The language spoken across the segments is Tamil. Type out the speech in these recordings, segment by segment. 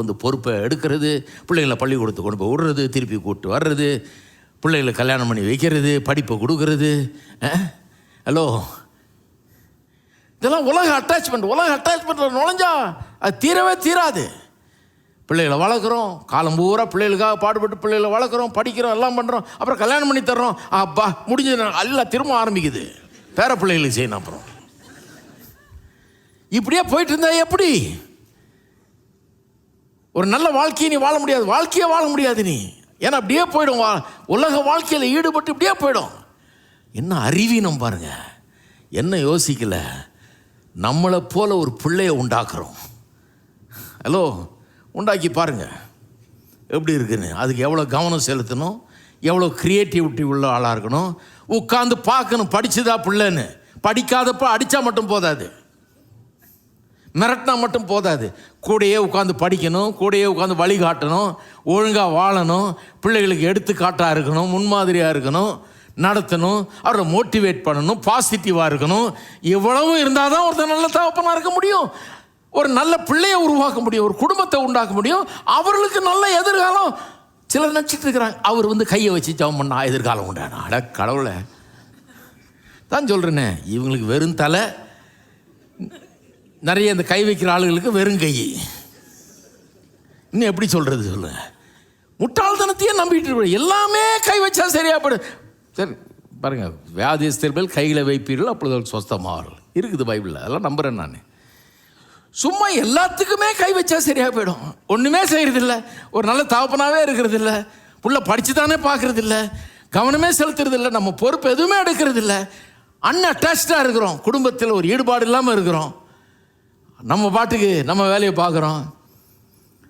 வந்து பொறுப்பை எடுக்கிறது, பிள்ளைகளை பள்ளிக்கூடத்துக்கு கொண்டு போய் விடுறது, திருப்பி கூப்பிட்டு வர்றது, பிள்ளைகளை கல்யாணம் பண்ணி வைக்கிறது, படிப்பை கொடுக்கறது. ஹலோ, இதெல்லாம் உலக அட்டாச்மெண்ட் நுழைஞ்சா அது தீரவே தீராது. பிள்ளைகளை வளர்க்குறோம், காலம் பூரா பிள்ளைகளுக்காக பாடுபட்டு பிள்ளைகளை வளர்க்குறோம், படிக்கிறோம், எல்லாம் பண்ணுறோம். அப்புறம் கல்யாணம் பண்ணி தர்றோம், அப்பா முடிஞ்சது, எல்லாம் திரும்ப ஆரம்பிக்குது பேர பிள்ளைகளுக்கு செய்யணும். அப்புறம் இப்படியே போயிட்டு இருந்தா எப்படி ஒரு நல்ல வாழ்க்கையை நீ வாழ முடியாது, வாழ்க்கையே வாழ முடியாது நீ. ஏன்னா அப்படியே போயிடும், உலக வாழ்க்கையில் ஈடுபட்டு இப்படியே போயிடும். என்ன அறிவீனம் பாருங்க, என்ன யோசிக்கல, நம்மளை போல ஒரு பிள்ளைய உண்டாக்குறோம். ஹலோ, உண்டாக்கி பாருங்க எப்படி இருக்குன்னு. அதுக்கு எவ்வளோ கவனம் செலுத்தணும், எவ்வளோ க்ரியேட்டிவிட்டி உள்ள ஆளாக இருக்கணும். உட்காந்து பார்க்கணும் படிச்சுதா பிள்ளைன்னு. படிக்காதப்ப அடித்தா மட்டும் போதாது, மிரட்டினா மட்டும் போதாது. கூடையே உட்காந்து படிக்கணும், கூடையே உட்காந்து வழிகாட்டணும், ஒழுங்காக வாழணும், பிள்ளைகளுக்கு எடுத்துக்காட்டாக இருக்கணும், முன்மாதிரியாக இருக்கணும், நடத்தணும், அவரை மோட்டிவேட் பண்ணணும், பாசிட்டிவாக இருக்கணும். இவ்வளவும் இருந்தால் தான் ஒருத்தர் நல்ல தகப்பனாக இருக்க முடியும், ஒரு நல்ல பிள்ளையை உருவாக்க முடியும், ஒரு குடும்பத்தை உண்டாக்க முடியும், அவர்களுக்கு நல்ல எதிர்காலம். சிலர் நினச்சிட்டு இருக்கிறாங்க, அவர் வந்து கையை வச்சு ஜெபம் பண்ணா எதிர்காலம் உண்டானா. அட கடவுளை தான் சொல்கிறேனே, இவங்களுக்கு வெறும் தலை, நிறைய இந்த கை வைக்கிற ஆளுகளுக்கு வெறும் கை. இன்னும் எப்படி சொல்கிறது சொல்லுங்க, முட்டாள்தனத்தையே நம்பிட்டு இருக்க. எல்லாமே கை வச்சா சரியா போடும். சரி பாருங்க, வியாதிஸ்தர்கள் கையில் வைப்பீர்கள் அப்பொழுது சொஸ்தமாவார்கள் இருக்குது பைபிளில், அதெல்லாம் நம்புகிறேன் நான். சும்மா எல்லாத்துக்குமே கை வச்சா சரியாக போயிடும். ஒன்றுமே செய்கிறதில்ல, ஒரு நல்ல தகப்பனாகவே இருக்கிறதில்ல, புள்ள படித்து தானே பார்க்குறதில்ல, கவனமே செலுத்துறதில்ல, நம்ம பொறுப்பு எதுவுமே எடுக்கிறதில்ல, அன்அட்டாச்சாக இருக்கிறோம், குடும்பத்தில் ஒரு ஈடுபாடு இல்லாமல் இருக்கிறோம், நம்ம பாட்டுக்கு நம்ம வேலையை பார்க்குறோம்.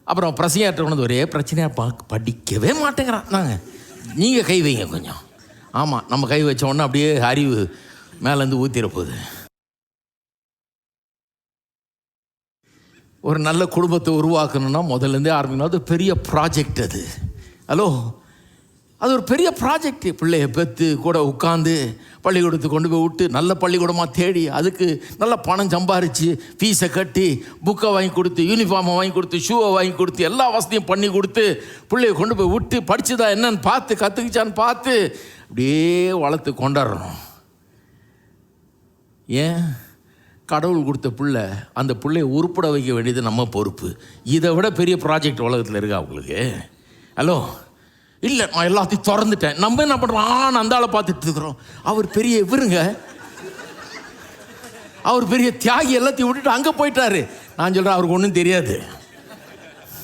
அப்புறம் பிரசையாற்ற கொண்டு ஒரே பிரச்சனையாக படிக்கவே மாட்டேங்கிறான். நாங்கள் நீங்கள் கை வைங்க கொஞ்சம். ஆமாம், நம்ம கை வச்ச உடனே அப்படியே அறிவு மேலேருந்து ஊற்றிட போகுது. ஒரு நல்ல குடும்பத்தை உருவாக்கணும்னா முதல்லேருந்தே ஆரம்பிக்கணும். அது பெரிய ப்ராஜெக்ட் அது. ஹலோ, அது ஒரு பெரிய ப்ராஜெக்ட். பிள்ளைய பெற்று கூட உட்காந்து பள்ளிக்கூடத்துக்கு கொண்டு போய் விட்டு நல்ல பள்ளிக்கூடமாக தேடி அதுக்கு நல்ல பணம் சம்பாரித்து ஃபீஸை கட்டி புக்கை வாங்கி கொடுத்து யூனிஃபார்மை வாங்கி கொடுத்து ஷூவை வாங்கி கொடுத்து எல்லா வசதியும் பண்ணி கொடுத்து பிள்ளைய கொண்டு போய் விட்டு படிச்சுதா என்னன்னு பார்த்து கற்றுக்கிச்சான்னு பார்த்து அப்படியே வளர்த்து கொண்டாடுறோம். ஏன்? கடவுள் கொடுத்த பிள்ளை, அந்த பிள்ளையை உருப்பட வைக்க வேண்டியது நம்ம பொறுப்பு. இதை விட பெரிய ப்ராஜெக்ட் உலகத்தில் இருக்கா உங்களுக்கு? ஹலோ, இல்லை நான் எல்லாத்தையும் திறந்துட்டேன். நம்ம என்ன பண்ணுறோம், அந்த ஆளை பார்த்துட்டு இருக்கிறோம். அவர் பெரிய இவருங்க, அவர் பெரிய தியாகி, எல்லாத்தையும் விட்டுட்டு அங்கே போயிட்டாரு. நான் சொல்கிறேன் அவருக்கு ஒன்றும் தெரியாது.